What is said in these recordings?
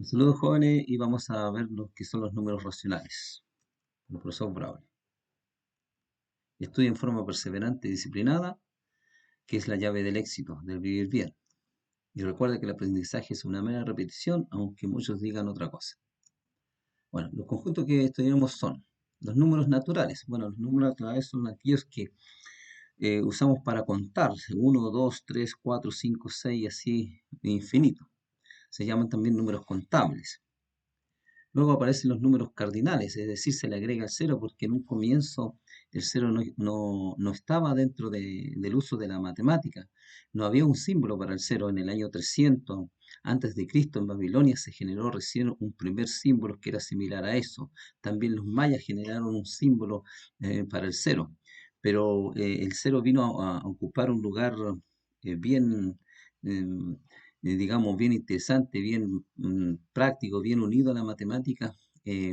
Saludos jóvenes y vamos a ver lo que son los números racionales. El profesor Brown. Estudia en forma perseverante y disciplinada, que es la llave del éxito, del vivir bien. Y recuerda que el aprendizaje es una mera repetición, aunque muchos digan otra cosa. Bueno, los conjuntos que estudiamos son los números naturales. Bueno, los números naturales son aquellos que usamos para contar. Uno, 2, 3, 4, 5, 6, así infinito. Se llaman también números contables. Luego aparecen los números cardinales, es decir, se le agrega el cero porque en un comienzo el cero no estaba dentro del uso de la matemática. No había un símbolo para el cero. En el año 300 antes de Cristo en Babilonia se generó recién un primer símbolo que era similar a eso. También los mayas generaron un símbolo para el cero. Pero el cero vino a ocupar un lugar bien, em, digamos, bien interesante, bien práctico, bien unido a la matemática.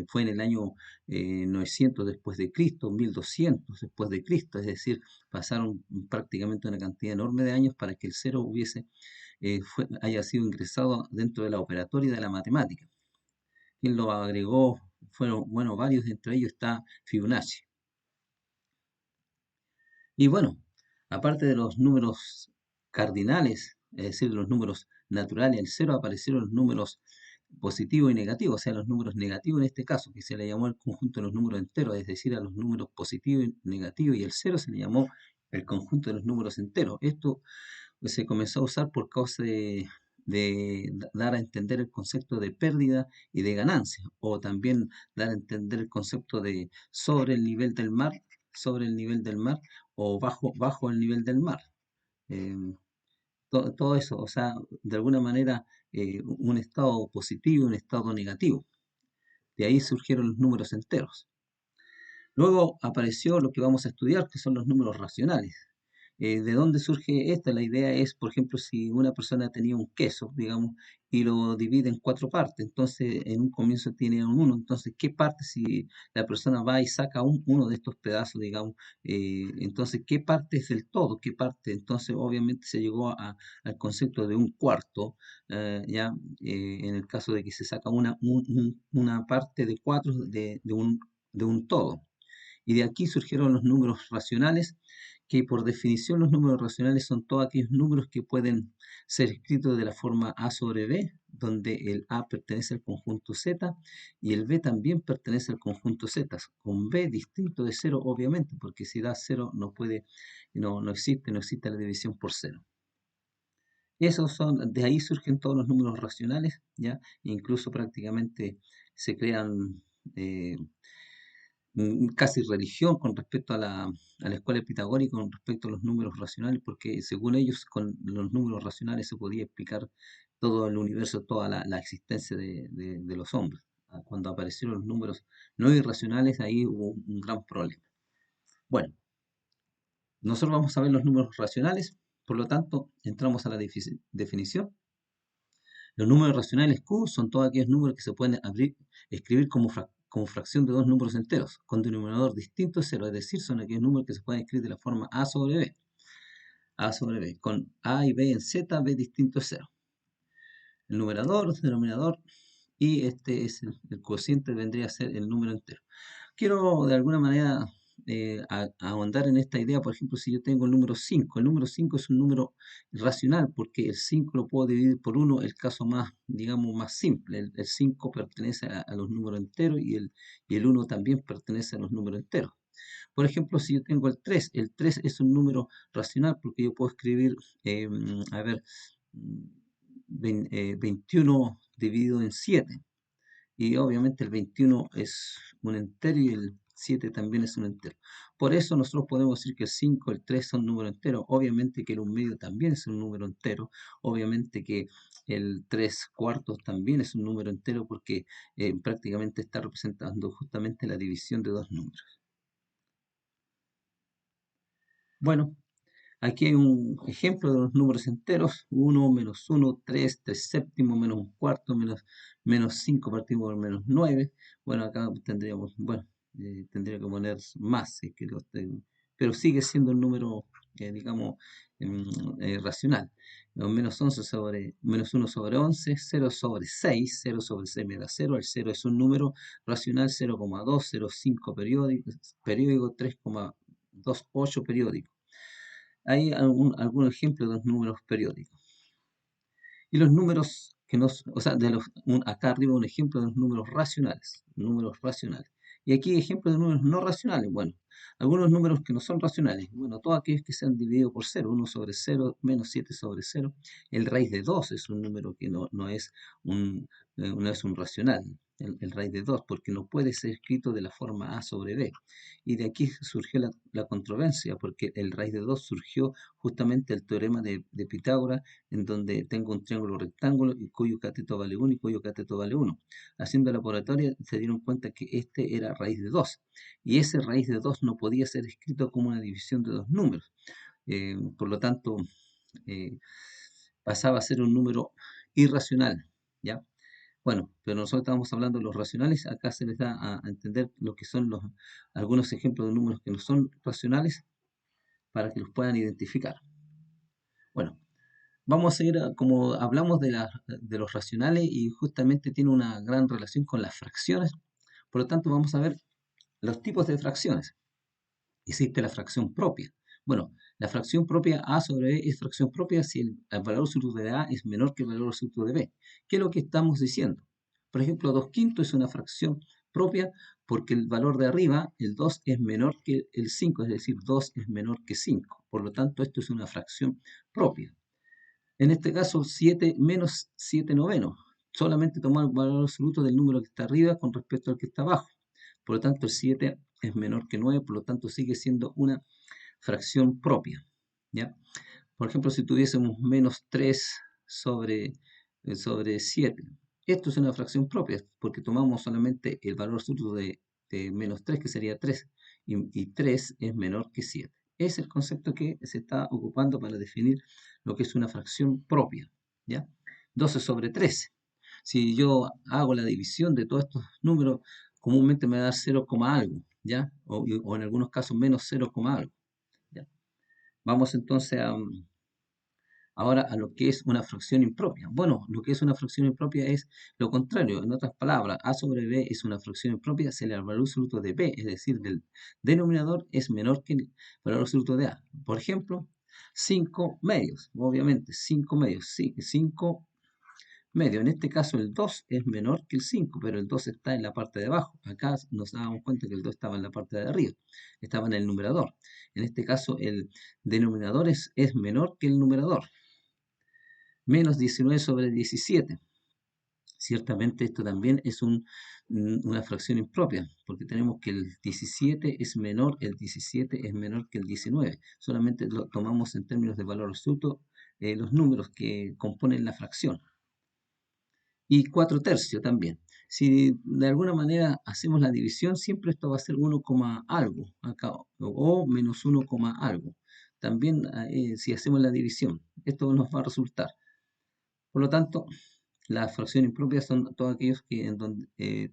Fue en el año 900 después de Cristo, 1200 después de Cristo, es decir, pasaron prácticamente una cantidad enorme de años para que el cero haya sido ingresado dentro de la operatoria de la matemática. Quien lo agregó fueron, bueno, varios, entre ellos está Fibonacci. Y bueno, aparte de los números cardinales, es decir, los números naturales, el cero, aparecieron los números positivos y negativos, o sea, los números negativos en este caso, que se le llamó el conjunto de los números enteros, es decir, a los números positivos y negativos, y el cero se le llamó el conjunto de los números enteros. Esto se comenzó a usar por causa de dar a entender el concepto de pérdida y de ganancia, o también dar a entender el concepto de sobre el nivel del mar, sobre el nivel del mar, o bajo el nivel del mar. Eh, todo eso, o sea, de alguna manera un estado positivo y un estado negativo. De ahí surgieron los números enteros. Luego apareció lo que vamos a estudiar, que son los números racionales. ¿De dónde surge esta? La idea es, por ejemplo, si una persona tenía un queso, digamos, y lo divide en cuatro partes, entonces en un comienzo tiene un uno, entonces, ¿qué parte si la persona va y saca uno de estos pedazos, digamos, entonces, ¿qué parte es del todo? ¿Qué parte? Entonces, obviamente se llegó al concepto de un cuarto, ya, en el caso de que se saca una parte de cuatro de un todo. Y de aquí surgieron los números racionales, que por definición los números racionales son todos aquellos números que pueden ser escritos de la forma A sobre B, donde el A pertenece al conjunto Z y el B también pertenece al conjunto Z, con B distinto de cero, obviamente, porque si da cero no existe la división por cero. De ahí surgen todos los números racionales, ¿ya? Incluso prácticamente se crean eh, casi religión con respecto a la escuela pitagórica, con respecto a los números racionales, porque según ellos, con los números racionales se podía explicar todo el universo, toda la existencia de los hombres. Cuando aparecieron los números no irracionales, ahí hubo un gran problema. Bueno, nosotros vamos a ver los números racionales, por lo tanto, entramos a la definición. Los números racionales Q son todos aquellos números que se pueden escribir como fracción de dos números enteros, con denominador distinto de cero, es decir, son aquellos números que se pueden escribir de la forma A sobre B, A sobre B, con A y B en Z, B distinto de cero. El numerador, el denominador, y este es el cociente, vendría a ser el número entero. Quiero de alguna manera ahondar en esta idea. Por ejemplo, si yo tengo el número 5 es un número racional porque el 5 lo puedo dividir por uno, el caso más, digamos, más simple. El 5 pertenece a los números enteros y el uno también pertenece a los números enteros. Por ejemplo, si yo tengo el 3 es un número racional porque yo puedo escribir, eh, a ver, 21 dividido en 7. Y obviamente el 21 es un entero y el 7 también es un entero. Por eso nosotros podemos decir que el 5, el 3 son números enteros. Obviamente que el 1 medio también es un número entero. Obviamente que el 3 cuartos también es un número entero porque prácticamente está representando justamente la división de dos números. Bueno, aquí hay un ejemplo de los números enteros: 1, menos 1, 3, 3 séptimos, menos un cuarto, menos 5 partido por menos 9. Bueno, acá tendríamos, bueno, tendría que poner más, si es que pero sigue siendo el número, digamos, racional. Los menos 11 sobre menos 1 sobre 11, 0 sobre 6, 0 sobre 6 me da 0, el 0 es un número racional, 0,2, 0,5 periódico, 3,28 periódico. Hay algún ejemplo de los números periódicos. Y los números que nos, o sea, acá arriba un ejemplo de los números racionales, números racionales. Y aquí ejemplos de números no racionales. Bueno, algunos números que no son racionales. Bueno, todos aquellos que se han dividido por 0, 1 sobre 0, menos 7 sobre 0. El raíz de 2 es un número que no es no es un racional. El raíz de 2, porque no puede ser escrito de la forma a sobre b. Y de aquí surgió la controversia, porque el raíz de 2 surgió justamente el teorema de Pitágoras, en donde tengo un triángulo rectángulo y cuyo cateto vale 1 y cuyo cateto vale 1. Haciendo la laboratoria se dieron cuenta que este era raíz de 2 y ese raíz de 2 no podía ser escrito como una división de dos números. Por lo tanto, eh, pasaba a ser un número irracional, ¿ya? Bueno, pero nosotros estamos hablando de los racionales, acá se les da a entender lo que son algunos ejemplos de números que no son racionales para que los puedan identificar. Bueno, vamos a ir, como hablamos de los racionales y justamente tiene una gran relación con las fracciones, por lo tanto vamos a ver los tipos de fracciones. Existe la fracción propia. Bueno, la fracción propia A sobre B es fracción propia si el valor absoluto de A es menor que el valor absoluto de B. ¿Qué es lo que estamos diciendo? Por ejemplo, 2 quintos es una fracción propia porque el valor de arriba, el 2, es menor que el 5, es decir, 2 es menor que 5. Por lo tanto, esto es una fracción propia. En este caso, 7 menos 7 novenos. Solamente tomar el valor absoluto del número que está arriba con respecto al que está abajo. Por lo tanto, el 7 es menor que 9, por lo tanto sigue siendo una fracción propia. ¿Ya? Por ejemplo, si tuviésemos menos 3 sobre 7. Esto es una fracción propia, porque tomamos solamente el valor absoluto de menos 3, que sería 3, y 3 es menor que 7. Es el concepto que se está ocupando para definir lo que es una fracción propia. ¿Ya? 12 sobre 13. Si yo hago la división de todos estos números, comúnmente me da 0, algo, ¿ya? O en algunos casos menos 0, algo. ¿Ya? Vamos entonces ahora a lo que es una fracción impropia. Bueno, lo que es una fracción impropia es lo contrario. En otras palabras, A sobre B es una fracción impropia si el valor absoluto de B, es decir, del denominador, es menor que el valor absoluto de A. Por ejemplo, 5 medios. Obviamente, 5 medios. 5 medios. En este caso, el 2 es menor que el 5, pero el 2 está en la parte de abajo. Acá nos dábamos cuenta que el 2 estaba en la parte de arriba. Estaba en el numerador. En este caso, el denominador es menor que el numerador. Menos 19 sobre 17. Ciertamente esto también es una fracción impropia, porque tenemos que el 17 es menor que el 19. Solamente lo tomamos en términos de valor absoluto los números que componen la fracción. Y 4 tercios también. Si de alguna manera hacemos la división, siempre esto va a ser 1, algo, acá, o menos 1, algo. También si hacemos la división, esto nos va a resultar. Por lo tanto, las fracciones impropias son todas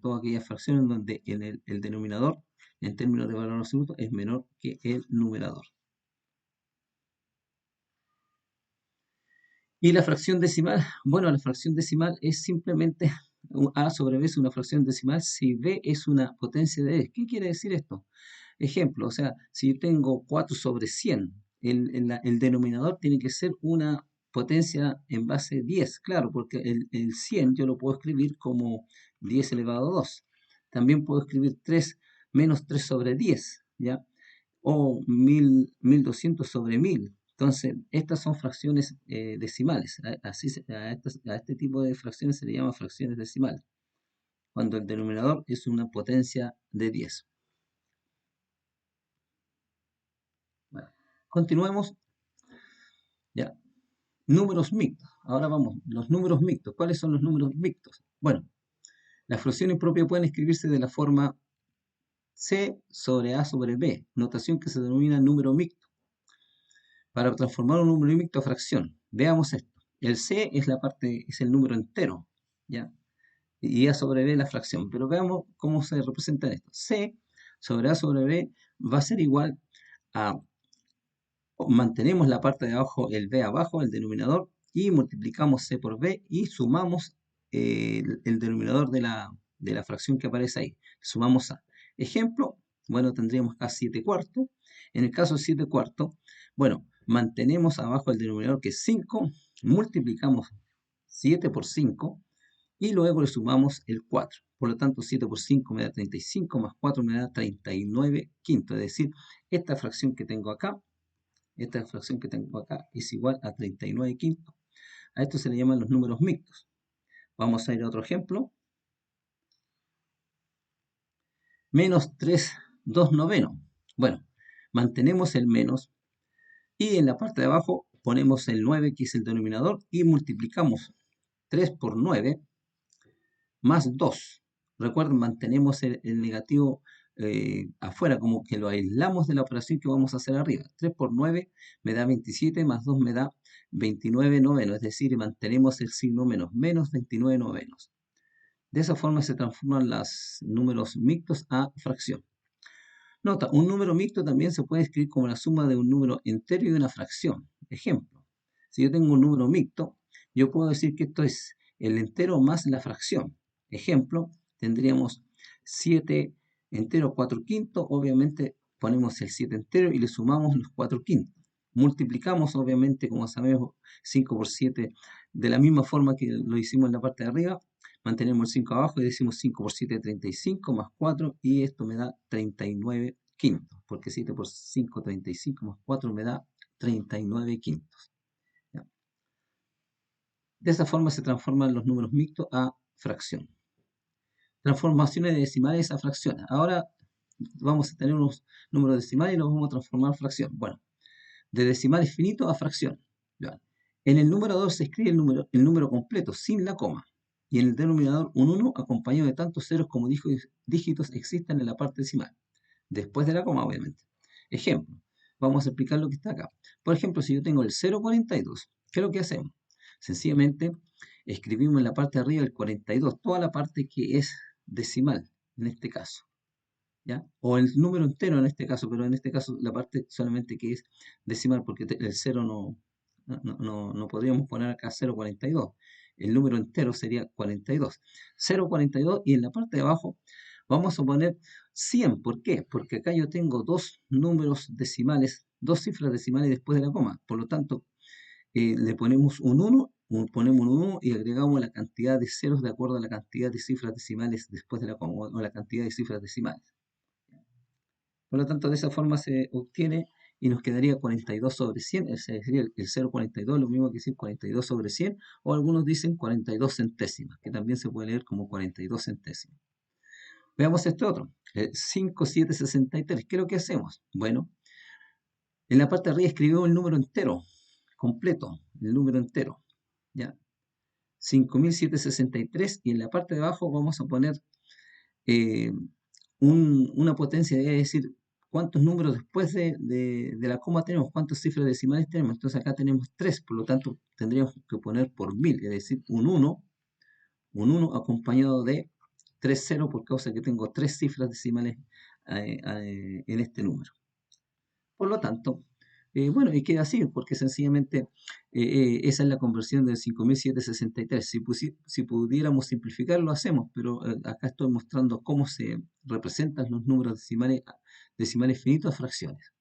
todas aquellas fracciones donde el denominador, en términos de valor absoluto, es menor que el numerador. Y la fracción decimal, bueno, la fracción decimal es simplemente A sobre B es una fracción decimal si B es una potencia de E. ¿Qué quiere decir esto? Ejemplo, o sea, si yo tengo 4 sobre 100, el denominador tiene que ser una potencia en base 10, claro, porque el 100 yo lo puedo escribir como 10 elevado a 2. También puedo escribir 3 menos 3 sobre 10, ¿ya? O 1200 sobre 1000. Entonces, estas son fracciones decimales. A este tipo de fracciones se le llama fracciones decimales, cuando el denominador es una potencia de 10. Bueno, continuemos. Ya. Números mixtos. Ahora vamos, los números mixtos. ¿Cuáles son los números mixtos? Bueno, las fracciones propias pueden escribirse de la forma C sobre A sobre B, notación que se denomina número mixto. Para transformar un número mixto a fracción, veamos esto. El C es es el número entero, ¿ya? Y A sobre B la fracción. Pero veamos cómo se representa esto. C sobre A sobre B va a ser igual a mantenemos la parte de abajo, el b abajo, el denominador, y multiplicamos c por b y sumamos el denominador de la fracción que aparece ahí. Sumamos a. Ejemplo, bueno, tendríamos acá 7 cuartos. En el caso de 7 cuartos, bueno, mantenemos abajo el denominador que es 5, multiplicamos 7 por 5 y luego le sumamos el 4. Por lo tanto, 7 por 5 me da 35, más 4 me da 39 quintos. Es decir, esta fracción que tengo acá, es igual a 39 quintos. A esto se le llaman los números mixtos. Vamos a ir a otro ejemplo. Menos 3, 2 novenos. Bueno, mantenemos el menos y en la parte de abajo ponemos el 9, que es el denominador, y multiplicamos 3 por 9 más 2. Recuerden, mantenemos el negativo afuera, como que lo aislamos de la operación que vamos a hacer arriba. 3 por 9 me da 27, más 2 me da 29 novenos, es decir, mantenemos el signo menos, menos 29 novenos. De esa forma se transforman los números mixtos a fracción. Nota, un número mixto también se puede escribir como la suma de un número entero y de una fracción. Ejemplo, si yo tengo un número mixto, yo puedo decir que esto es el entero más la fracción. Ejemplo, tendríamos 7 enteros 4 quintos, obviamente ponemos el 7 entero y le sumamos los 4 quintos. Multiplicamos, obviamente, como sabemos, 5 por 7 de la misma forma que lo hicimos en la parte de arriba. Mantenemos el 5 abajo y decimos 5 por 7, 35, más 4, y esto me da 39 quintos, porque 7 por 5, 35, más 4 me da 39 quintos. ¿Ya? De esa forma se transforman los números mixtos a fracción. Transformaciones de decimales a fracciones. Ahora vamos a tener unos números decimales y los vamos a transformar a fracción. Bueno, de decimales finitos a fracción. ¿Ya? En el número 2 se escribe el número completo, sin la coma. Y en el denominador un 1 acompañado de tantos ceros como dígitos existan en la parte decimal. Después de la coma, obviamente. Ejemplo, vamos a explicar lo que está acá. Por ejemplo, si yo tengo el 0,42, ¿qué es lo que hacemos? Sencillamente, escribimos en la parte de arriba el 42, toda la parte que es decimal, en este caso. ¿Ya? O el número entero en este caso, pero en este caso la parte solamente que es decimal, porque el 0 no podríamos poner acá 0,42. El número entero sería 42. 0,42 y en la parte de abajo vamos a poner 100. ¿Por qué? Porque acá yo tengo dos números decimales, dos cifras decimales después de la coma. Por lo tanto, le ponemos un 1, ponemos un 1 y agregamos la cantidad de ceros de acuerdo a la cantidad de cifras decimales después de la coma, o la cantidad de cifras decimales. Por lo tanto, de esa forma se obtiene y nos quedaría 42 sobre 100, es decir, el 0,42 es lo mismo que decir 42 sobre 100, o algunos dicen 42 centésimas, que también se puede leer como 42 centésimas. Veamos este otro, 5, 7, 63. ¿Qué es lo que hacemos? Bueno, en la parte de arriba escribimos el número entero, completo, el número entero, ¿ya? 5763, y en la parte de abajo vamos a poner eh, una potencia, es decir, cuántos números después de la coma tenemos, cuántas cifras decimales tenemos. Entonces acá tenemos 3, por lo tanto tendríamos que poner por 1000, es decir, un 1 acompañado de 3 ceros por causa que tengo 3 cifras decimales en este número. Por lo tanto, bueno, y queda así, porque sencillamente esa es la conversión del 5763. Si pudiéramos simplificar, lo hacemos, pero acá estoy mostrando cómo se representan los números decimales finitos a fracciones.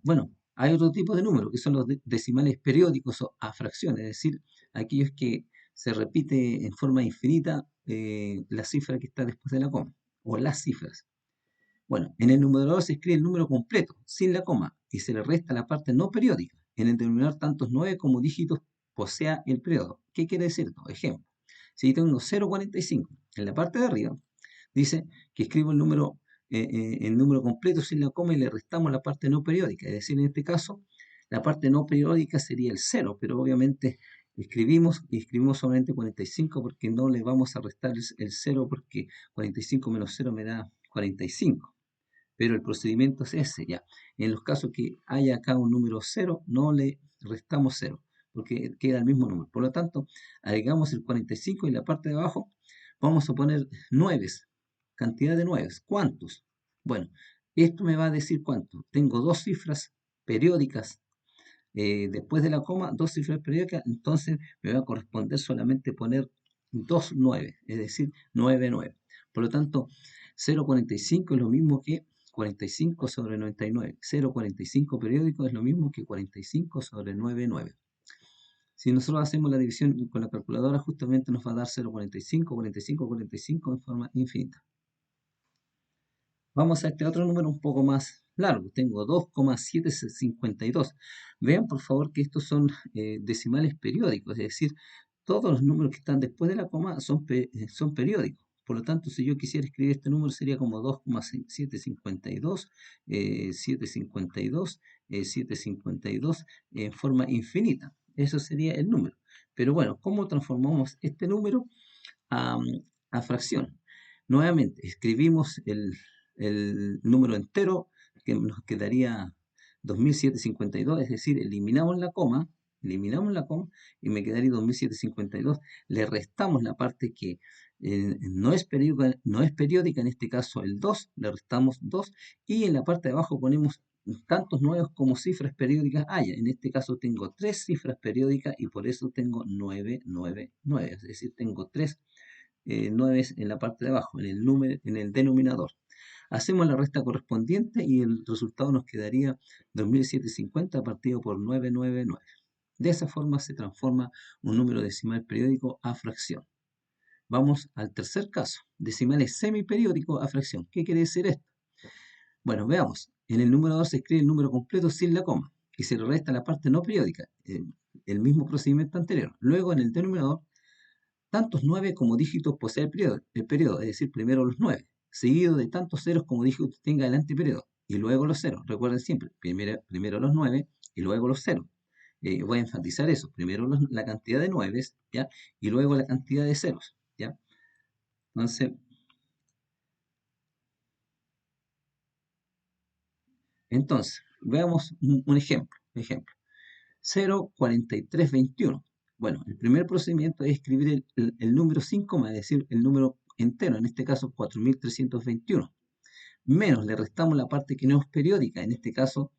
Bueno, hay otro tipo de números, que son los decimales periódicos o a fracciones, es decir, aquellos que se repite en forma infinita la cifra que está después de la coma, o las cifras. Bueno, en el numerador se escribe el número completo, sin la coma, y se le resta la parte no periódica. En el denominador, tantos 9 como dígitos posea el periodo. ¿Qué quiere decir esto? Ejemplo, si yo tengo 0,45, en la parte de arriba dice que escribo el número completo sin la coma y le restamos la parte no periódica. Es decir, en este caso, la parte no periódica sería el 0, pero obviamente escribimos solamente 45 porque no le vamos a restar el 0 porque 45 menos 0 me da 45. Pero el procedimiento es ese ya. En los casos que haya acá un número 0, no le restamos 0, porque queda el mismo número. Por lo tanto, agregamos el 45 y en la parte de abajo vamos a poner 9, cantidad de 9. ¿Cuántos? Bueno, esto me va a decir cuánto. Tengo dos cifras periódicas después de la coma, dos cifras periódicas, entonces me va a corresponder solamente poner dos 9, es decir, 9, 9. Por lo tanto, 0,45 es lo mismo que 45 sobre 99. 0,45 periódico es lo mismo que 45 sobre 9, 9. Si nosotros hacemos la división con la calculadora, justamente nos va a dar 0,45, 45, 45 en forma infinita. Vamos a este otro número un poco más largo. Tengo 2,752. Vean por favor que estos son decimales periódicos, es decir, todos los números que están después de la coma son periódicos. Por lo tanto, si yo quisiera escribir este número sería como 2,752, 752, 752 en forma infinita. Eso sería el número. Pero bueno, ¿cómo transformamos este número a, a fracción? Nuevamente, escribimos el número entero, que nos quedaría 2752, es decir, eliminamos la coma y me quedaría 2752. Le restamos la parte que no es periódica, en este caso el 2, le restamos 2 y en la parte de abajo ponemos tantos nuevos como cifras periódicas haya. En este caso tengo 3 cifras periódicas y por eso tengo 999, es decir, tengo 3 9 en la parte de abajo, en el denominador. Hacemos la resta correspondiente y el resultado nos quedaría 2750 partido por 999. De esa forma se transforma un número decimal periódico a fracción. Vamos al tercer caso, decimales semiperiódicos a fracción. ¿Qué quiere decir esto? Bueno, veamos. En el numerador se escribe el número completo sin la coma y se le resta la parte no periódica, el mismo procedimiento anterior. Luego en el denominador tantos 9 como dígitos posee el periodo, es decir, primero los 9, seguido de tantos ceros como dígitos tenga el antiperiodo, y luego los ceros. Recuerden siempre, primero los 9 y luego los ceros. Voy a enfatizar eso, primero la cantidad de 9, ¿ya? Y luego la cantidad de ceros, ¿ya? Entonces, veamos un ejemplo. 0,4321. Bueno, el primer procedimiento es escribir el número sin coma, es decir, el número entero, en este caso 4321. Menos, le restamos la parte que no es periódica, en este caso,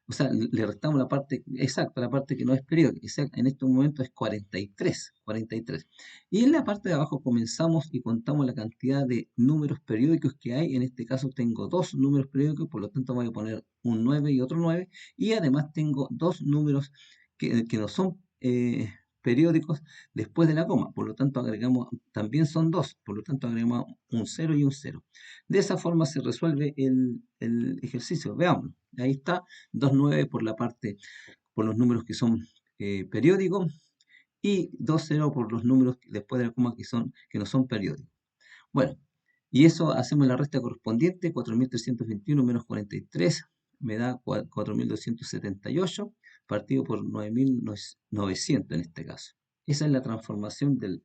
o sea, le restamos la parte exacta, la parte que no es periódica, en este momento es 43, 43. Y en la parte de abajo comenzamos y contamos la cantidad de números periódicos que hay, en este caso tengo dos números periódicos, por lo tanto voy a poner un 9 y otro 9, y además tengo dos números que no son periódicos después de la coma, por lo tanto agregamos, también son dos, por lo tanto agregamos un 0 y un 0. De esa forma se resuelve el ejercicio. Veamos, ahí está, 2,9 por la parte, por los números que son periódicos y 2,0 por los números después de la coma que no son periódicos. Bueno, y eso hacemos la resta correspondiente, 4.321 menos 43 me da 4.278 partido por 9.900 en este caso. Esa es la transformación del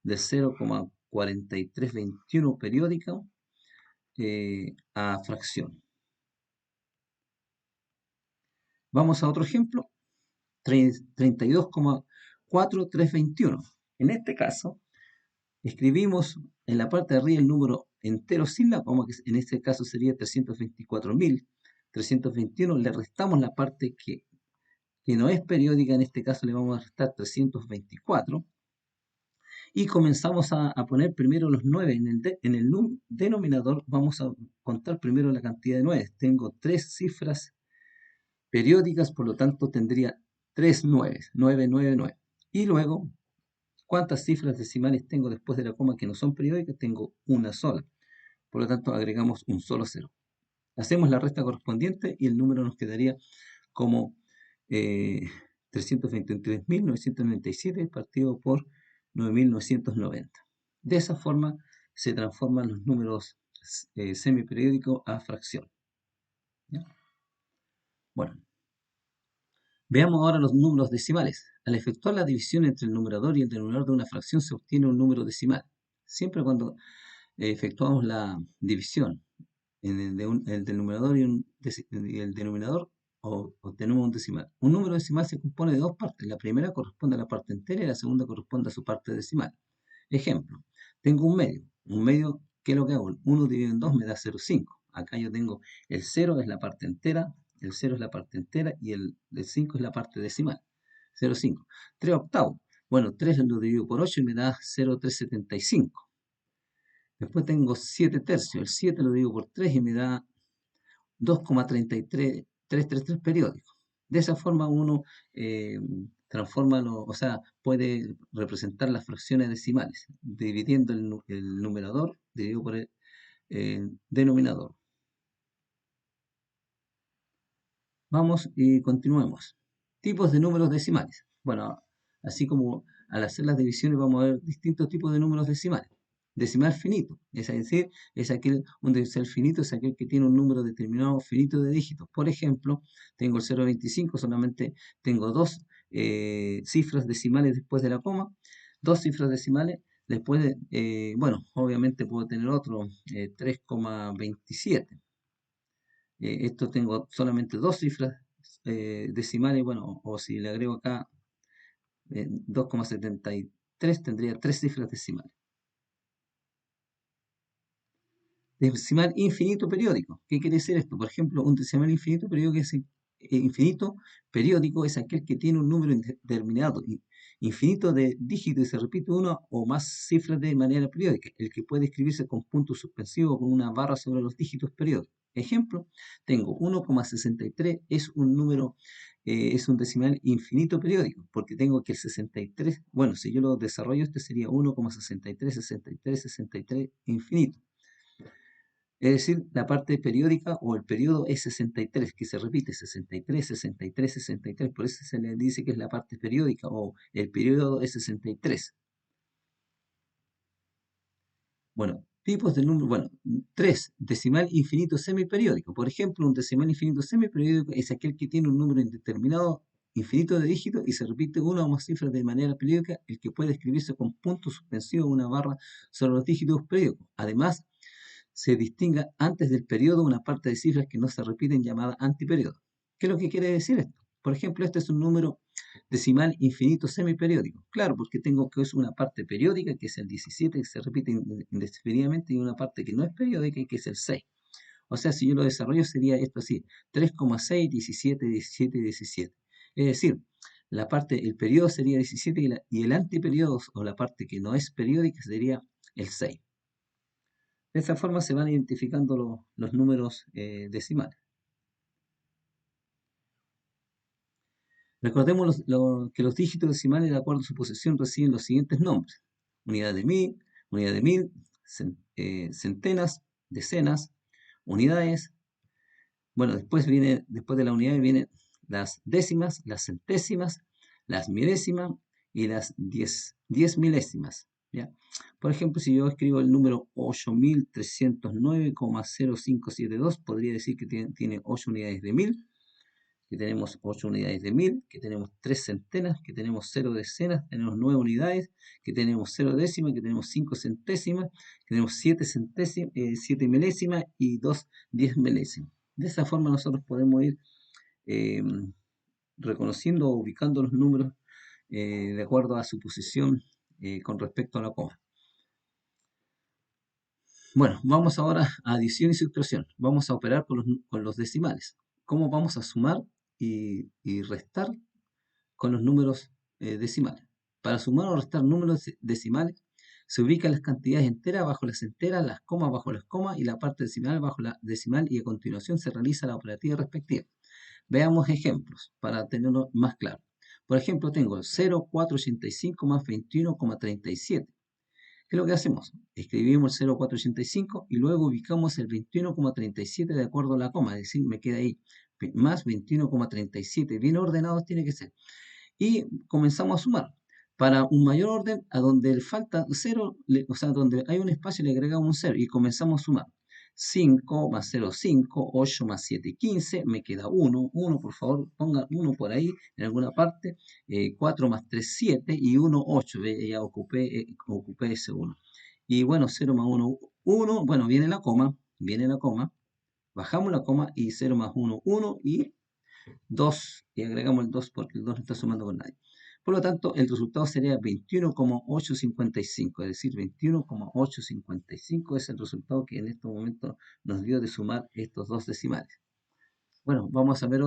0,4321 periódica a fracción. Vamos a otro ejemplo, 32,4321. En este caso, escribimos en la parte de arriba el número entero sin la coma, que en este caso sería 324.321. Le restamos la parte que no es periódica, en este caso le vamos a restar 324. Y comenzamos a poner primero los 9 en el denominador. Vamos a contar primero la cantidad de 9. Tengo 3 cifras periódicas, por lo tanto tendría 3 9, 9, 9, 9. Y luego, ¿cuántas cifras decimales tengo después de la coma que no son periódicas? Tengo una sola. Por lo tanto, agregamos un solo 0. Hacemos la resta correspondiente y el número nos quedaría como 323.997 partido por 9.990. De esa forma se transforman los números semiperiódicos a fracción. ¿Ya? Bueno, veamos ahora los números decimales. Al efectuar la división entre el numerador y el denominador de una fracción se obtiene un número decimal. Siempre cuando efectuamos la división del numerador y el denominador, obtenemos un decimal. Un número decimal se compone de dos partes. La primera corresponde a la parte entera y la segunda corresponde a su parte decimal. Ejemplo, tengo un medio. Un medio, ¿qué es lo que hago? 1 dividido en 2 me da 0,5. Acá yo tengo el 0, es la parte entera, El 0 es la parte entera y el 5 es la parte decimal. 0,5. 3 octavos. Bueno, 3 lo divido por 8 y me da 0,375. Después tengo 7 tercios. El 7 lo divido por 3 y me da 2,333 periódicos. De esa forma uno transforma, o sea, puede representar las fracciones decimales, dividiendo el numerador dividido por el denominador. Vamos y continuemos. Tipos de números decimales. Bueno, así como al hacer las divisiones vamos a ver distintos tipos de números decimales. Decimal finito, es decir, un decimal finito es aquel que tiene un número determinado finito de dígitos. Por ejemplo, tengo el 0,25, solamente tengo dos cifras decimales después de la coma, dos cifras decimales después de, bueno, obviamente puedo tener otro, 3,27. Esto tengo solamente dos cifras decimales, bueno, o si le agrego acá 2,73 tendría tres cifras decimales. Decimal infinito periódico. ¿Qué quiere decir esto? Por ejemplo, un decimal infinito periódico es aquel que tiene un número indeterminado, infinito de dígitos y se repite una o más cifras de manera periódica, el que puede escribirse con punto suspensivo o con una barra sobre los dígitos periódicos. Ejemplo, tengo 1,63 es un número, es un decimal infinito periódico, porque tengo que el 63, bueno, si yo lo desarrollo, este sería 1,63, 63, 63 infinito. Es decir, la parte periódica o el periodo es 63, que se repite 63, 63, 63. Por eso se le dice que es la parte periódica o el periodo es 63. Bueno, tipos de número. Bueno, 3. Decimal infinito semiperiódico. Por ejemplo, un decimal infinito semiperiódico es aquel que tiene un número indeterminado infinito de dígitos y se repite una o más cifras de manera periódica, el que puede escribirse con puntos suspensivos o una barra sobre los dígitos periódicos. Además, se distinga antes del periodo una parte de cifras que no se repiten llamada antiperiodo. ¿Qué es lo que quiere decir esto? Por ejemplo, este es un número decimal infinito semiperiódico. Claro, porque tengo que es una parte periódica, que es el 17, que se repite indefinidamente, y una parte que no es periódica, que es el 6. O sea, si yo lo desarrollo sería esto así, 3,6, 17, 17, 17. Es decir, la parte, el periodo sería 17 y el antiperiodo o la parte que no es periódica sería el 6. De esa forma se van identificando los números decimales. Recordemos que los dígitos decimales, de acuerdo a su posición, reciben los siguientes nombres. Unidad de mil, centenas, decenas, unidades. Bueno, después de la unidad vienen las décimas, las centésimas, las milésimas y las 10 milésimas. ¿Ya? Por ejemplo, si yo escribo el número 8309,0572, podría decir que tiene 8 unidades de 1000, que tenemos 8 unidades de 1000, que tenemos 3 centenas, que tenemos 0 decenas, tenemos 9 unidades, que tenemos 0 décimas, que tenemos 5 centésimas, que tenemos 7 milésimas y 2 10 milésimas. De esa forma nosotros podemos ir eh, reconociendo o ubicando los números de acuerdo a su posición con respecto a la coma. Bueno, vamos ahora a adición y sustracción. Vamos a operar con los decimales. ¿Cómo vamos a sumar y restar con los números decimales? Para sumar o restar números decimales, se ubican las cantidades enteras bajo las enteras, las comas bajo las comas y la parte decimal bajo la decimal, y a continuación se realiza la operativa respectiva. Veamos ejemplos para tenerlo más claro. Por ejemplo, tengo 0,485 más 21,37. ¿Qué es lo que hacemos? Escribimos el 0,485 y luego ubicamos el 21,37 de acuerdo a la coma, es decir, me queda ahí más 21,37, bien ordenados tiene que ser. Y comenzamos a sumar. Para un mayor orden, a donde le falta 0, o sea, donde hay un espacio le agregamos un 0 y comenzamos a sumar. 5 más 0, 5, 8 más 7, 15, me queda 1, 1 por favor, pongan 1 por ahí en alguna parte, 4 más 3, 7 y 1, 8, ya ocupé ese 1. Y bueno, 0 más 1, 1, bueno, viene la coma, bajamos la coma y 0 más 1, 1 y 2, y agregamos el 2 porque el 2 no está sumando con nadie. Por lo tanto, el resultado sería 21,855, es decir, 21,855 es el resultado que en este momento nos dio de sumar estos dos decimales. Bueno, vamos a ver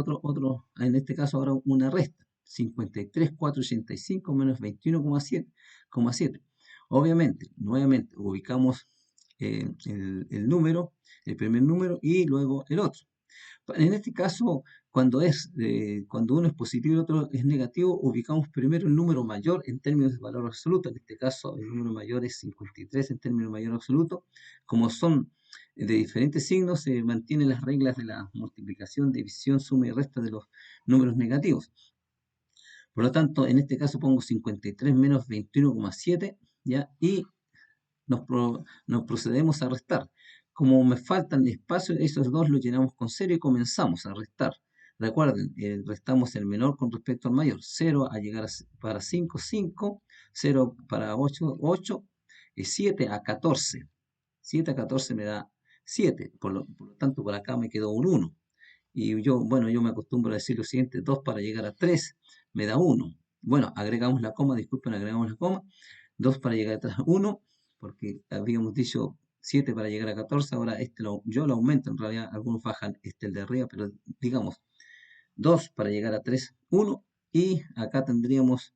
en este caso ahora una resta. 53.485 menos 21,7. Obviamente, nuevamente, ubicamos el número, el primer número y luego el otro. En este caso, cuando uno es positivo y el otro es negativo, ubicamos primero el número mayor en términos de valor absoluto. En este caso, el número mayor es 53 en términos de mayor absoluto. Como son de diferentes signos, se mantienen las reglas de la multiplicación, división, suma y resta de los números negativos. Por lo tanto, en este caso pongo 53 menos 21,7, ¿ya? Y nos procedemos a restar. Como me faltan espacios, esos dos los llenamos con 0 y comenzamos a restar. Recuerden, restamos el menor con respecto al mayor. 0 a llegar para 5, 5. 0 para 8, 8. Y 7 a 14. 7 a 14 me da 7. Por lo tanto, por acá me quedó un 1. Y yo me acostumbro a decir lo siguiente: 2 para llegar a 3 me da 1. Bueno, agregamos la coma, disculpen, agregamos la coma. 2 para llegar a 1, porque habíamos dicho 7 para llegar a 14, ahora yo lo aumento, en realidad algunos bajan el de arriba, pero digamos 2 para llegar a 3, 1, y acá tendríamos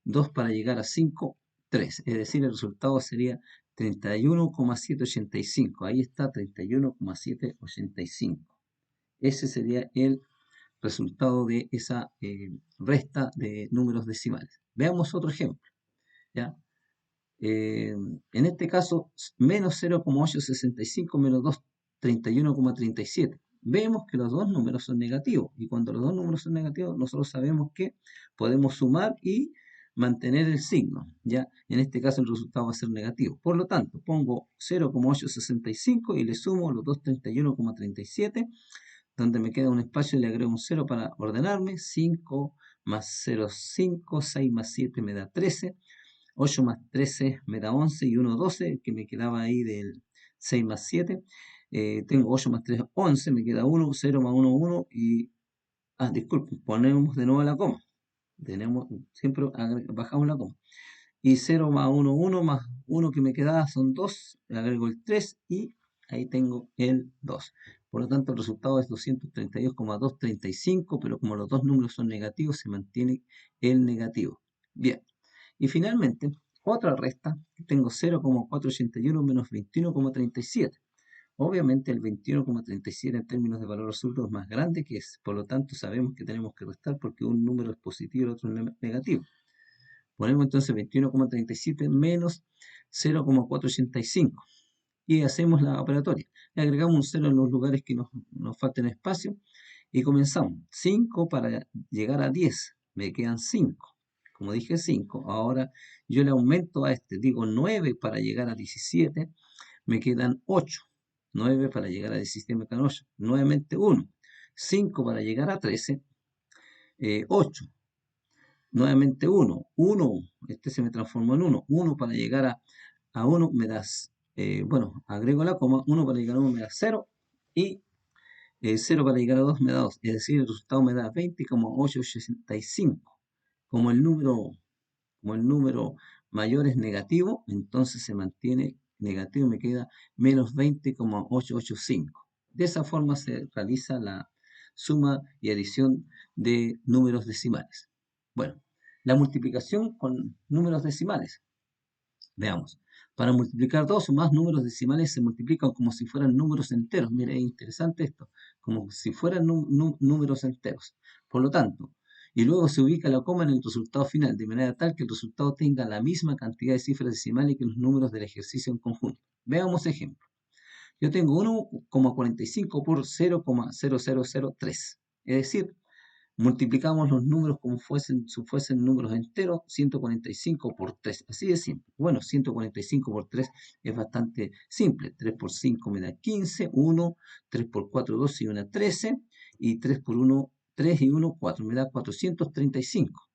2 para llegar a 5, 3, es decir, el resultado sería 31,785, ahí está, 31,785. Ese sería el resultado de esa resta de números decimales. Veamos otro ejemplo, ¿ya? En este caso, menos 0,865 menos 231,37. Vemos que los dos números son negativos, y cuando los dos números son negativos, nosotros sabemos que podemos sumar y mantener el signo. ¿Ya? En este caso el resultado va a ser negativo. Por lo tanto, pongo 0,865 y le sumo los 231,37, donde me queda un espacio y le agrego un 0 para ordenarme. 5 más 0, 5, 6 más 7 me da 13. 8 más 13 me da 11 y 1, 12, que me quedaba ahí del 6 más 7. Tengo 8 más 3, 11, me queda 1, 0 más 1, 1 y... disculpen, ponemos de nuevo la coma. Siempre bajamos la coma. Y 0 más 1, 1 más 1 que me quedaba son 2, le agrego el 3 y ahí tengo el 2. Por lo tanto, el resultado es 232,235, pero como los dos números son negativos, se mantiene el negativo. Bien. Y finalmente, otra resta, tengo 0,481 menos 21,37. Obviamente el 21,37 en términos de valor absoluto es más grande que ese, por lo tanto sabemos que tenemos que restar porque un número es positivo y el otro es negativo. Ponemos entonces 21,37 menos 0,485 y hacemos la operatoria. Le agregamos un 0 en los lugares que nos falten espacio y comenzamos. 5 para llegar a 10, me quedan 5. Como dije 5, ahora yo le aumento a digo 9 para llegar a 17, me quedan 8. 9 para llegar a 17 me quedan 8. Nuevamente 1. 5 para llegar a 13, 8. Nuevamente 1. 1, se me transformó en 1. 1 para llegar a 1 me das, agrego la coma, 1 para llegar a 1 me da 0 y 0 para llegar a 2 me da 2. Es decir, el resultado me da 20,865. Como el número Como el número mayor es negativo, entonces se mantiene negativo y me queda menos 20,885. De esa forma se realiza la suma y adición de números decimales. Bueno, la multiplicación con números decimales. Veamos. Para multiplicar dos o más números decimales se multiplican como si fueran números enteros. Mire, es interesante esto. Como si fueran números enteros. Por lo tanto, y luego se ubica la coma en el resultado final, de manera tal que el resultado tenga la misma cantidad de cifras decimales que los números del ejercicio en conjunto. Veamos ejemplo. Yo tengo 1,45 por 0,0003. Es decir, multiplicamos los números como si fuesen números enteros, 145 por 3, así de simple. Bueno, 145 por 3 es bastante simple. 3 por 5 me da 15, 1, 3 por 4, 12 y 1, 13, y 3 por 1, 3 y 1, 4, me da 435.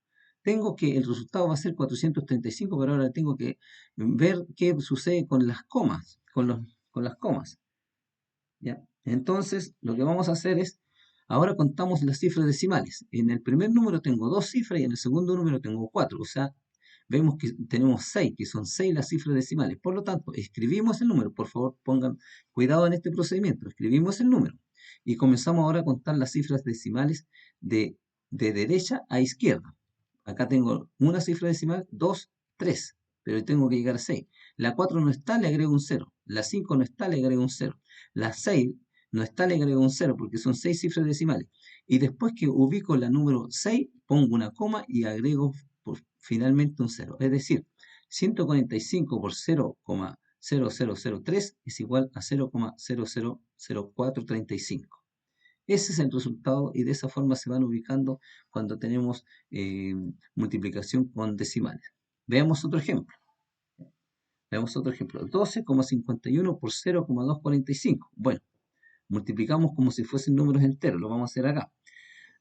El resultado va a ser 435, pero ahora tengo que ver qué sucede con las comas, con las comas. ¿Ya? Entonces, lo que vamos a hacer es, ahora contamos las cifras decimales. En el primer número tengo 2 cifras y en el segundo número tengo 4. O sea, vemos que tenemos 6, que son 6 las cifras decimales. Por lo tanto, escribimos el número. Por favor, pongan cuidado en este procedimiento. Escribimos el número. Y comenzamos ahora a contar las cifras decimales de derecha a izquierda. Acá tengo una cifra decimal, 2, 3, pero tengo que llegar a 6. La 4 no está, le agrego un 0. La 5 no está, le agrego un 0. La 6 no está, le agrego un 0 porque son 6 cifras decimales. Y después que ubico la número 6, pongo una coma y agrego finalmente un 0. Es decir, 145 por 0,0003 es igual a 0,000435. Ese es el resultado y de esa forma se van ubicando cuando tenemos multiplicación con decimales. Veamos otro ejemplo. Veamos otro ejemplo. 12,51 por 0,245. Bueno, multiplicamos como si fuesen números enteros. Lo vamos a hacer acá.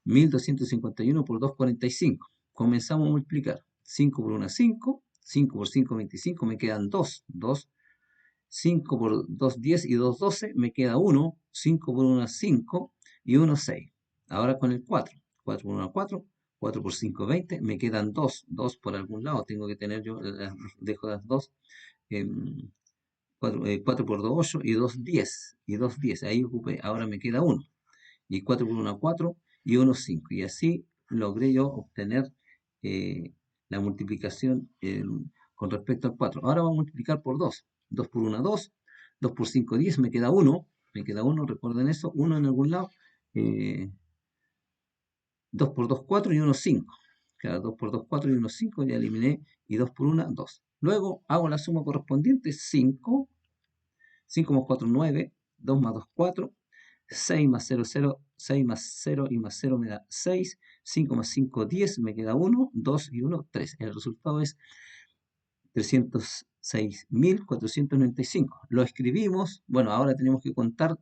1251 por 245. Comenzamos a multiplicar. 5 por 1, 5. 5 por 5, 25. Me quedan 2. 2. 5 por 2, 10 y 2, 12. Me queda 1. 5 por 1, 5 y 1, 6. Ahora con el 4. 4 por 1, 4. 4 por 5, 20. Me quedan 2. 2 por algún lado. Tengo que tener yo, dejo las 2. 4 por 2, 8 y 2, 10. Y 2, 10. Ahí ocupé. Ahora me queda 1. Y 4 por 1, 4 y 1, 5. Y así logré yo obtener la multiplicación con respecto al 4. Ahora vamos a multiplicar por 2. 2 por 1, 2. 2 por 5, 10. Me queda 1. Me queda 1, recuerden eso. 1 en algún lado. 2 por 2, 4 y 1, 5. Claro, 2 por 2, 4 y 1, 5. Ya eliminé. Y 2 por 1, 2. Luego hago la suma correspondiente. 5. 5 más 4, 9. 2 más 2, 4. 6 más 0, 0, 6 más 0 y más 0 me da 6, 5 más 5, 10, me queda 1, 2 y 1, 3. El resultado es 306.495. Lo escribimos, bueno, ahora tenemos que contar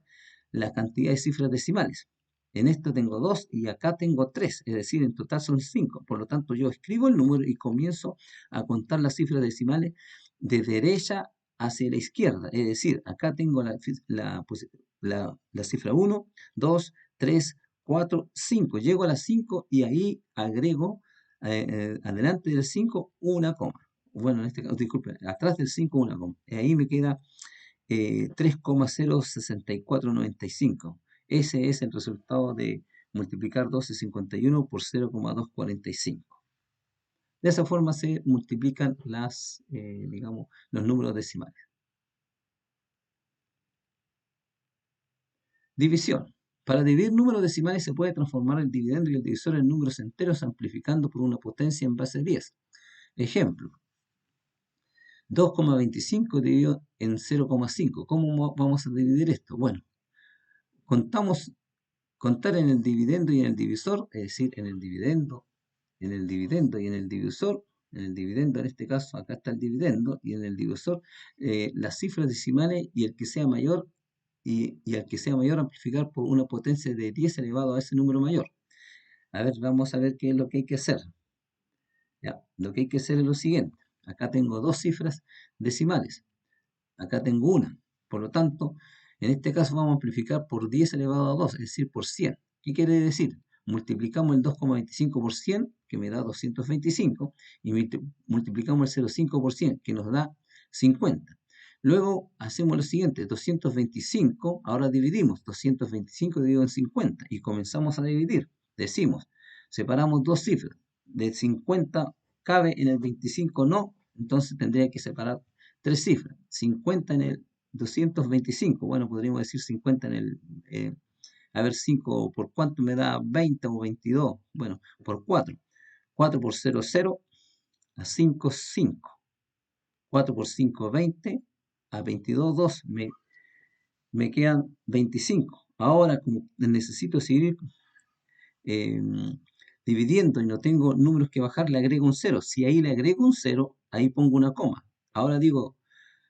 la cantidad de cifras decimales. En esto tengo 2 y acá tengo 3, es decir, en total son 5. Por lo tanto, yo escribo el número y comienzo a contar las cifras decimales de derecha hacia la izquierda. Es decir, acá tengo la cifra 1, 2, 3, 4, 5. Llego a las 5 y ahí agrego adelante del 5 una coma. Bueno, en este caso, disculpen, atrás del 5 una coma. Y ahí me queda 3,06495. Ese es el resultado de multiplicar 1251 por 0,245. De esa forma se multiplican digamos, los números decimales. División. Para dividir números decimales se puede transformar el dividendo y el divisor en números enteros amplificando por una potencia en base 10. Ejemplo. 2,25 dividido en 0,5. ¿Cómo vamos a dividir esto? Bueno, contar en el dividendo y en el divisor, es decir, en el dividendo y en el divisor. En el dividendo, en este caso, acá está el dividendo, y en el divisor, las cifras decimales y el que sea mayor, y al que sea mayor amplificar por una potencia de 10 elevado a ese número mayor. A ver, vamos a ver qué es lo que hay que hacer. Ya, lo que hay que hacer es lo siguiente. Acá tengo dos cifras decimales. Acá tengo una. Por lo tanto, en este caso vamos a amplificar por 10 elevado a 2, es decir, por 100. ¿Qué quiere decir? Multiplicamos el 2,25 por 100, que me da 225, y multiplicamos el 0,5 por 100, que nos da 50. Luego hacemos lo siguiente, 225, ahora dividimos 225 dividido en 50, y comenzamos a dividir. Decimos, separamos dos cifras, de 50 cabe en el 25 no, entonces tendría que separar tres cifras, 50 en el 225, bueno, podríamos decir 50 en el, a ver, 5 por cuánto me da 20 o 22, bueno, por 4, 4 por 0, 0, a 5, 5, 4 por 5, 20, a 22, 2, me quedan 25. Ahora, como necesito seguir eh, dividiendo y no tengo números que bajar, le agrego un 0. Si ahí le agrego un 0, ahí pongo una coma. Ahora digo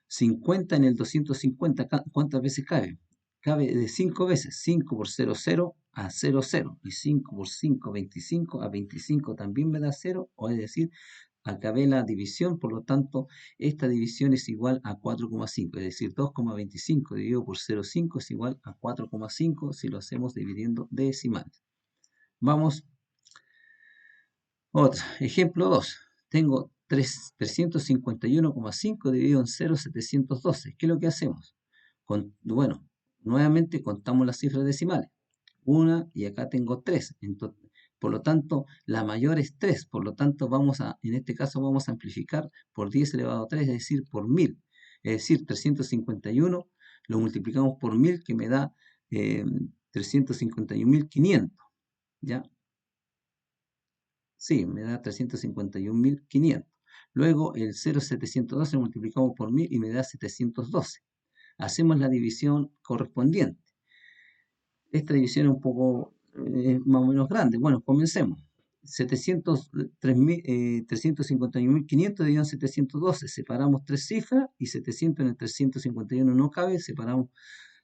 50 en el 250, ¿cuántas veces cabe? Cabe de 5 veces. 5 por 0, 0 a 0, 0. Y 5 por 5, 25 a 25 también me da 0. O es decir, acabé la división, por lo tanto, esta división es igual a 4,5. Es decir, 2,25 dividido por 0,5 es igual a 4,5 si lo hacemos dividiendo decimales. Vamos, otro. Ejemplo 2. Tengo 351,5 dividido en 0,712. ¿Qué es lo que hacemos? Bueno, Nuevamente contamos las cifras decimales. Una y acá tengo 3. Por lo tanto, la mayor es 3. Por lo tanto, en este caso vamos a amplificar por 10 elevado a 3, es decir, por 1000. Es decir, 351 lo multiplicamos por 1000, que me da 351.500. ¿Ya? Sí, me da 351.500. Luego el 0,712 lo multiplicamos por 1000 y me da 712. Hacemos la división correspondiente. Esta división es un poco más o menos grande. Bueno, comencemos. 351.500 dividido en 712. Separamos tres cifras y 700 en el 351 no cabe. Separamos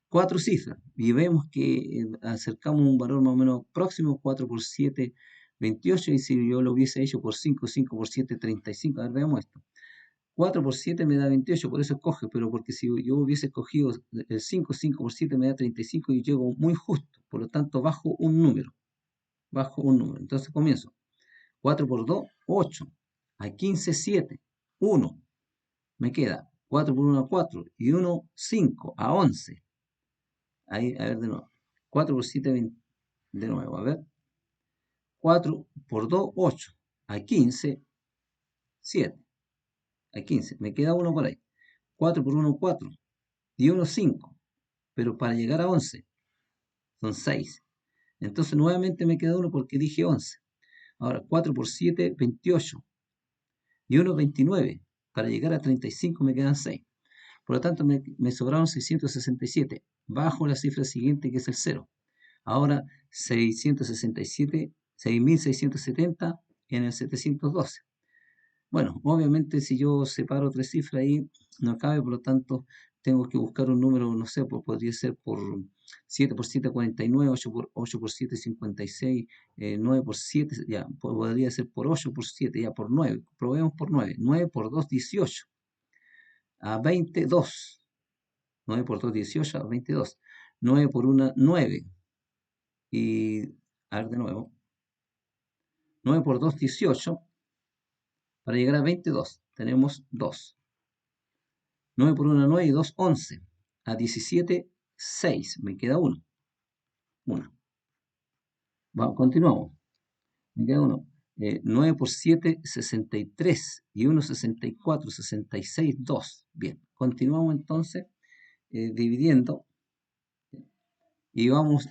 cuatro cifras y vemos que acercamos un valor más o menos próximo. 4 por 7, 28. Y si yo lo hubiese hecho por 5, 5 por 7, 35. A ver, veamos esto. 4 por 7 me da 28, por eso escoge, pero porque si yo hubiese escogido el 5, 5 por 7 me da 35 y llego muy justo. Por lo tanto, bajo un número. Entonces comienzo. 4 por 2, 8. A 15, 7. 1. Me queda 4 por 1, 4. Y 1, 5. A 11. Ahí, a ver de nuevo. 4 por 7, 20. De nuevo, a ver. 4 por 2, 8. A 15, 7. A 15. Me queda 1 por ahí. 4 por 1, 4. Y 1, 5. Pero para llegar a 11 son 6. Entonces nuevamente me queda 1 porque dije 11. Ahora 4 por 7, 28. Y 1, 29. Para llegar a 35 me quedan 6. Por lo tanto me sobraron 667. Bajo la cifra siguiente, que es el 0. Ahora 667, 6.670 en el 712. Bueno, obviamente si yo separo tres cifras ahí, no cabe, por lo tanto tengo que buscar un número, no sé, podría ser por 7 por 7, 49, 8 por 7, 56, 9 por 7, ya, podría ser por 8 por 7, ya, por 9, probemos por 9, 9 por 2, 18, a 22, 9 por 2, 18, a 22, 9 por 1, 9, y, a ver de nuevo, 9 por 2, 18, para llegar a 22, tenemos 2. 9 por 1, 9 y 2, 11. A 17, 6. Me queda 1. 1. Continuamos. Me queda 1. 9 por 7, 63. Y 1, 64. 66, 2. Bien. Continuamos entonces dividiendo. Y vamos,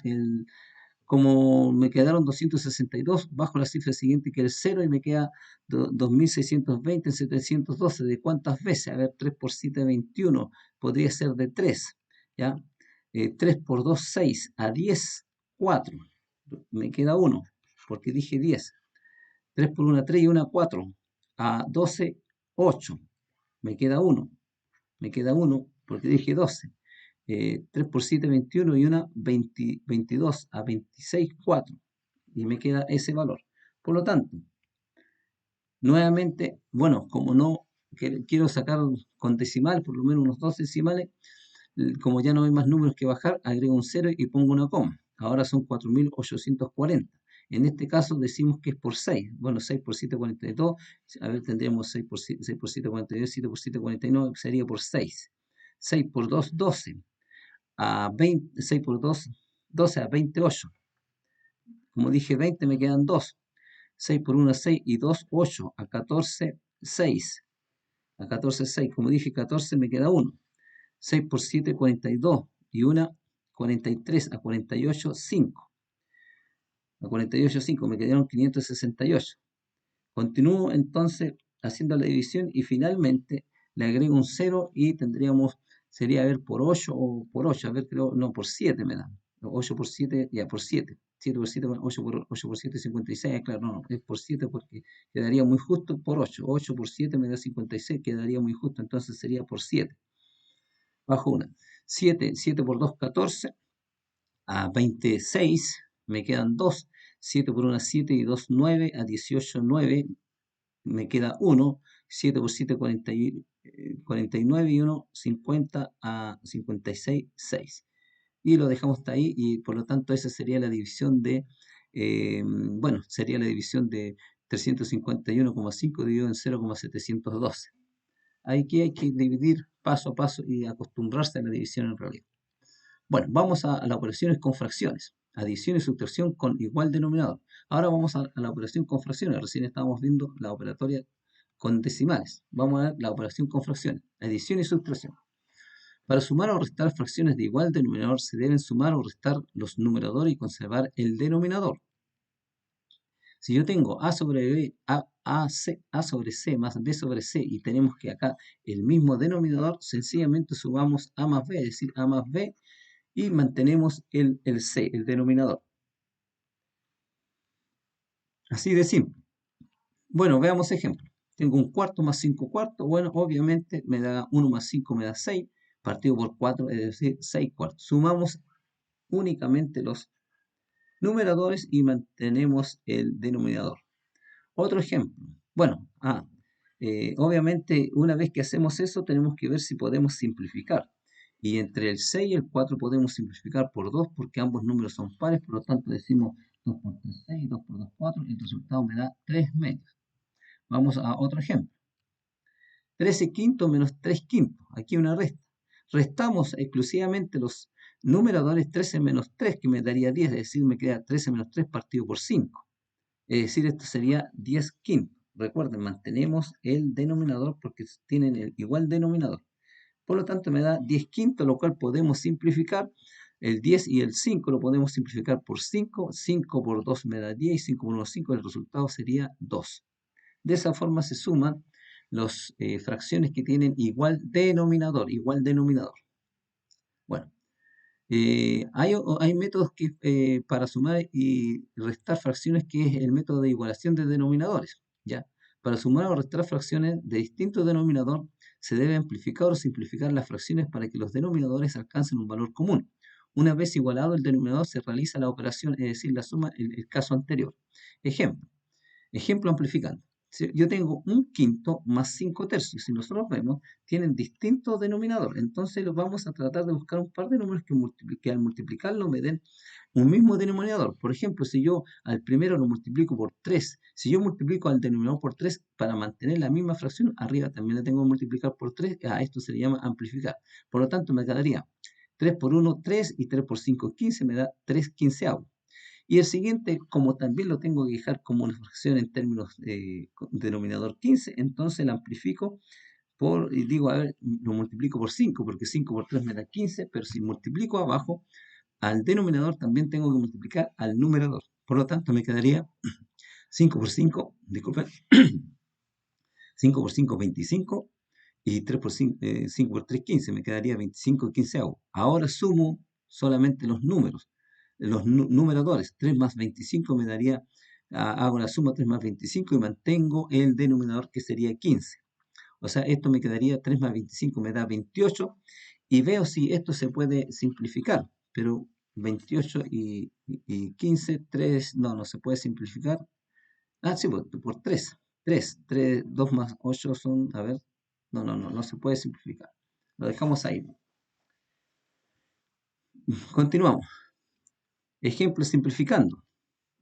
como me quedaron 262, bajo la cifra siguiente que es 0 y me queda 2620 en 712. ¿De cuántas veces? A ver, 3 por 7, 21. Podría ser de 3. ¿Ya? 3 por 2, 6. A 10, 4. Me queda 1, porque dije 10. 3 por 1, 3 y 1, 4. A 12, 8. Me queda 1. Me queda 1, porque dije 12. 3 por 7, 21 y una 22 a 26, 4. Y me queda ese valor. Por lo tanto, nuevamente, bueno, como no quiero sacar con decimal, por lo menos unos 2 decimales, como ya no hay más números que bajar, agrego un 0 y pongo una coma. Ahora son 4.840. En este caso decimos que es por 6. Bueno, 6 por 7, 42. A ver, tendríamos 6 por 7, 6 por 7, 42, 7 por 7, 49, sería por 6. 6 por 2, 12. A 20, 6 por 2, 12 a 28. Como dije 20, me quedan 2. 6 por 1, 6 y 2, 8. A 14, 6. A 14, 6. Como dije 14, me queda 1. 6 por 7, 42. Y una 43. A 48, 5. A 48, 5. Me quedaron 568. Continúo entonces haciendo la división y finalmente le agrego un 0 y tendríamos, sería a ver por 8 o por 8, a ver, creo, no, por 7 me da. 8 por 7, ya, por 7. 7 por 7, 8 por 7, 56, claro, no, es por 7 porque quedaría muy justo por 8. 8 por 7 me da 56, quedaría muy justo, entonces sería por 7. Bajo una. 7, 7 por 2, 14. A 26 me quedan 2. 7 por 1, 7 y 2, 9. A 18, 9. Me queda 1, 7 por 7, 49 y 1, 50 a 56, 6. Y lo dejamos hasta ahí y por lo tanto esa sería la división bueno, sería la división de 351,5 dividido en 0,712. Aquí hay que dividir paso a paso y acostumbrarse a la división en realidad. Bueno, vamos a las operaciones con fracciones. Adición y sustracción con igual denominador. Ahora vamos a la operación con fracciones. Recién estábamos viendo la operatoria con decimales. Vamos a ver la operación con fracciones. Adición y sustracción. Para sumar o restar fracciones de igual denominador se deben sumar o restar los numeradores y conservar el denominador. Si yo tengo A sobre B, A sobre C más B sobre C y tenemos que acá el mismo denominador, sencillamente sumamos A más B, es decir, A más B y mantenemos el C, el denominador. Así de simple. Bueno, veamos ejemplo. Tengo un cuarto más 5 cuartos. Bueno, obviamente me da 1 más 5 me da 6, partido por 4, es decir, 6 cuartos. Sumamos únicamente los numeradores y mantenemos el denominador. Otro ejemplo. Bueno, obviamente una vez que hacemos eso tenemos que ver si podemos simplificar. Y entre el 6 y el 4 podemos simplificar por 2 porque ambos números son pares, por lo tanto decimos 2 por 3, 6, 2 por 2, 4, y el resultado me da 3 medios. Vamos a otro ejemplo. 13 quintos menos 3 quintos. Aquí una resta. Restamos exclusivamente los numeradores 13 menos 3, que me daría 10, es decir, me queda 13 menos 3 partido por 5. Es decir, esto sería 10 quintos. Recuerden, mantenemos el denominador porque tienen el igual denominador. Por lo tanto, me da 10 quintos, lo cual podemos simplificar. El 10 y el 5 lo podemos simplificar por 5. 5 por 2 me da 10 y 5 por 1, 5. El resultado sería 2. De esa forma se suman las fracciones que tienen igual denominador. Igual denominador. Bueno, hay métodos para sumar y restar fracciones que es el método de igualación de denominadores. ¿Ya? Para sumar o restar fracciones de distinto denominador se debe amplificar o simplificar las fracciones para que los denominadores alcancen un valor común. Una vez igualado el denominador se realiza la operación, es decir, la suma en el caso anterior. Ejemplo amplificando. Si yo tengo un quinto más 5 tercios. Si nosotros vemos, tienen distintos denominadores. Entonces vamos a tratar de buscar un par de números que al multiplicarlo me den un mismo denominador. Por ejemplo, si yo al primero lo multiplico por 3, si yo multiplico al denominador por 3 para mantener la misma fracción, arriba también la tengo que multiplicar por 3, a esto se le llama amplificar. Por lo tanto, me quedaría 3 por 1, 3 y 3 por 5, 15, me da 3 quinceavos. Y el siguiente, como también lo tengo que dejar como una fracción en términos de denominador 15, entonces la amplifico y digo, a ver, lo multiplico por 5, porque 5 por 3 me da 15, pero si multiplico abajo, al denominador también tengo que multiplicar al numerador. Por lo tanto, me quedaría 5 por 5, disculpen, 5 por 5, 25, y 3 por 5, 5 por 3, 15, me quedaría 25 quinceavos. Ahora sumo solamente los números, los numeradores. 3 más 25 me daría, hago la suma 3 más 25 y mantengo el denominador que sería 15. O sea, esto me quedaría 3 más 25 me da 28 y veo si esto se puede simplificar, pero 28 y 15, 3, no se puede simplificar. Sí, por 3. 3, 2 más 8 son, a ver, no se puede simplificar. Lo dejamos ahí. Continuamos. Ejemplo simplificando.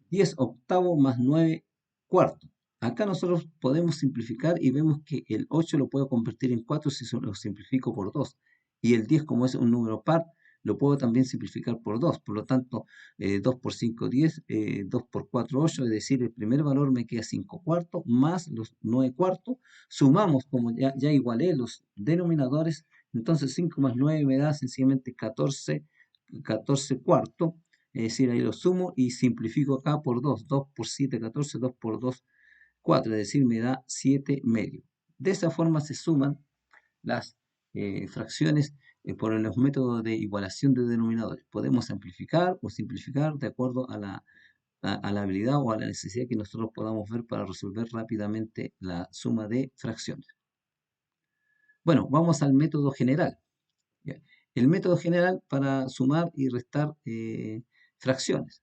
10 octavos más 9 cuartos. Acá nosotros podemos simplificar y vemos que el 8 lo puedo convertir en 4 si lo simplifico por 2. Y el 10, como es un número par, lo puedo también simplificar por 2. Por lo tanto, 2 por 5, 10, 2 por 4, 8. Es decir, el primer valor me queda 5 cuartos más los 9 cuartos. Sumamos, como ya igualé los denominadores, entonces 5 más 9 me da sencillamente 14 cuartos. Es decir, ahí lo sumo y simplifico acá por 2. 2 por 7, 14. 2 por 2, 4. Es decir, me da 7 medios. De esa forma se suman las fracciones por los métodos de igualación de denominadores. Podemos amplificar o simplificar de acuerdo a la habilidad o a la necesidad que nosotros podamos ver para resolver rápidamente la suma de fracciones. Bueno, vamos al método general. ¿Ya? El método general para sumar y restar fracciones.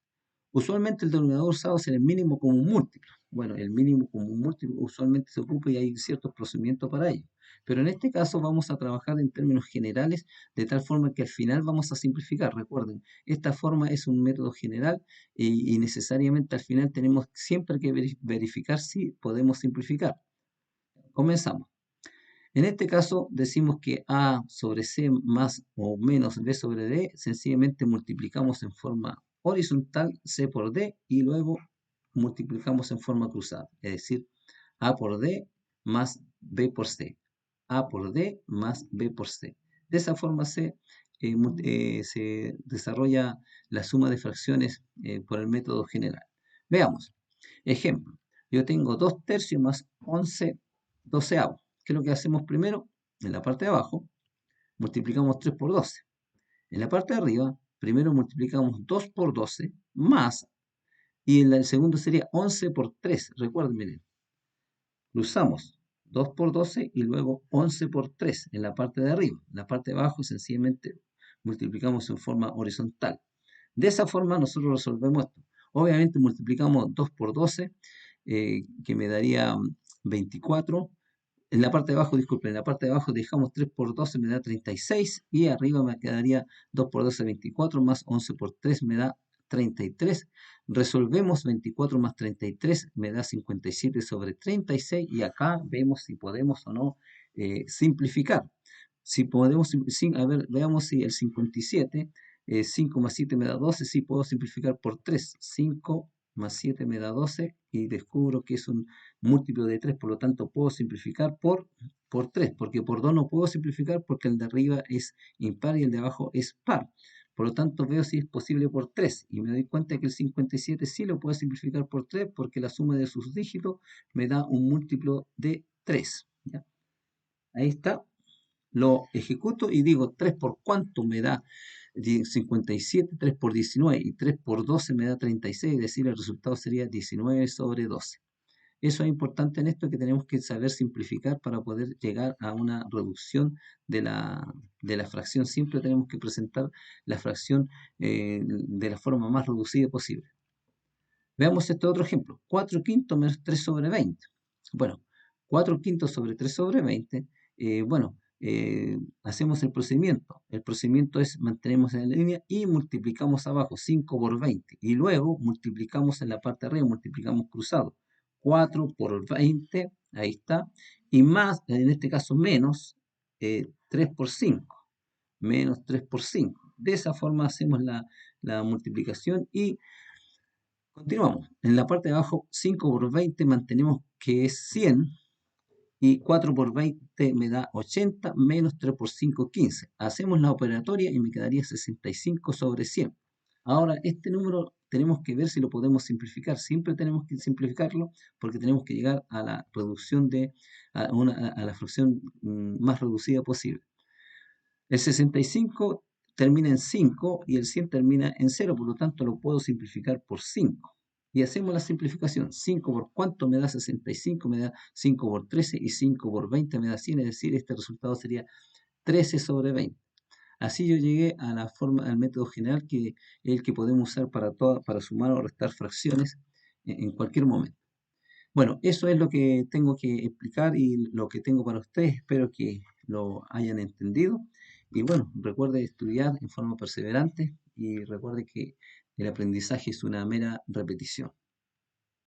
Usualmente el denominador usado es el mínimo común múltiplo. Bueno, el mínimo común múltiplo usualmente se ocupa y hay ciertos procedimientos para ello. Pero en este caso vamos a trabajar en términos generales de tal forma que al final vamos a simplificar. Recuerden, esta forma es un método general y necesariamente al final tenemos siempre que verificar si podemos simplificar. Comenzamos. En este caso decimos que A sobre C más o menos B sobre D, sencillamente multiplicamos en forma horizontal C por D y luego multiplicamos en forma cruzada, es decir, A por D más B por C. A por D más B por C. De esa forma se desarrolla la suma de fracciones por el método general. Veamos. Ejemplo. Yo tengo 2 tercios más 11 doceavos. ¿Qué es lo que hacemos primero? En la parte de abajo multiplicamos 3 por 12. En la parte de arriba, primero multiplicamos 2 por 12 más, y en el segundo sería 11 por 3. Recuerden, miren, cruzamos 2 por 12 y luego 11 por 3 en la parte de arriba. En la parte de abajo sencillamente multiplicamos en forma horizontal. De esa forma nosotros resolvemos esto. Obviamente multiplicamos 2 por 12, que me daría 24. En la parte de abajo, disculpen, en la parte de abajo dejamos 3 por 12 me da 36 y arriba me quedaría 2 por 12 24 más 11 por 3 me da 33. Resolvemos 24 más 33 me da 57 sobre 36 y acá vemos si podemos o no simplificar. Si podemos, a ver, veamos si el 57, 5 más 7 me da 12, sí puedo simplificar por 3. 5 más 7 me da 12 y descubro que es un múltiplo de 3, por lo tanto puedo simplificar por 3, porque por 2 no puedo simplificar porque el de arriba es impar y el de abajo es par. Por lo tanto veo si es posible por 3 y me doy cuenta que el 57 sí lo puedo simplificar por 3 porque la suma de sus dígitos me da un múltiplo de 3. ¿Ya? Ahí está, lo ejecuto y digo 3 por cuánto me da 57, 3 por 19 y 3 por 12 me da 36, es decir, el resultado sería 19 sobre 12. Eso es importante en esto, que tenemos que saber simplificar para poder llegar a una reducción de la fracción. Siempre tenemos que presentar la fracción de la forma más reducida posible. Veamos este otro ejemplo. 4 quintos menos 3 sobre 20. Bueno, 4 quintos sobre 3 sobre 20. Hacemos el procedimiento. El procedimiento es mantenemos en la línea y multiplicamos abajo 5 por 20. Y luego multiplicamos en la parte de arriba, multiplicamos cruzado. 4 por 20, ahí está. Y más, en este caso menos, 3 por 5. Menos 3 por 5. De esa forma hacemos la multiplicación y continuamos. En la parte de abajo, 5 por 20 mantenemos que es 100 y 4 por 20 me da 80 menos 3 por 5, 15. Hacemos la operatoria y me quedaría 65 sobre 100. Ahora, este número tenemos que ver si lo podemos simplificar. Siempre tenemos que simplificarlo porque tenemos que llegar a la reducción a la fracción más reducida posible. El 65 termina en 5 y el 100 termina en 0, por lo tanto lo puedo simplificar por 5. Y hacemos la simplificación. 5 por cuánto me da 65, me da 5 por 13 y 5 por 20 me da 100, es decir, este resultado sería 13 sobre 20. Así yo llegué a la forma, al método general que es el que podemos usar para sumar o restar fracciones en cualquier momento. Bueno, eso es lo que tengo que explicar y lo que tengo para ustedes. Espero que lo hayan entendido. Y bueno, recuerde estudiar en forma perseverante y recuerde que el aprendizaje es una mera repetición.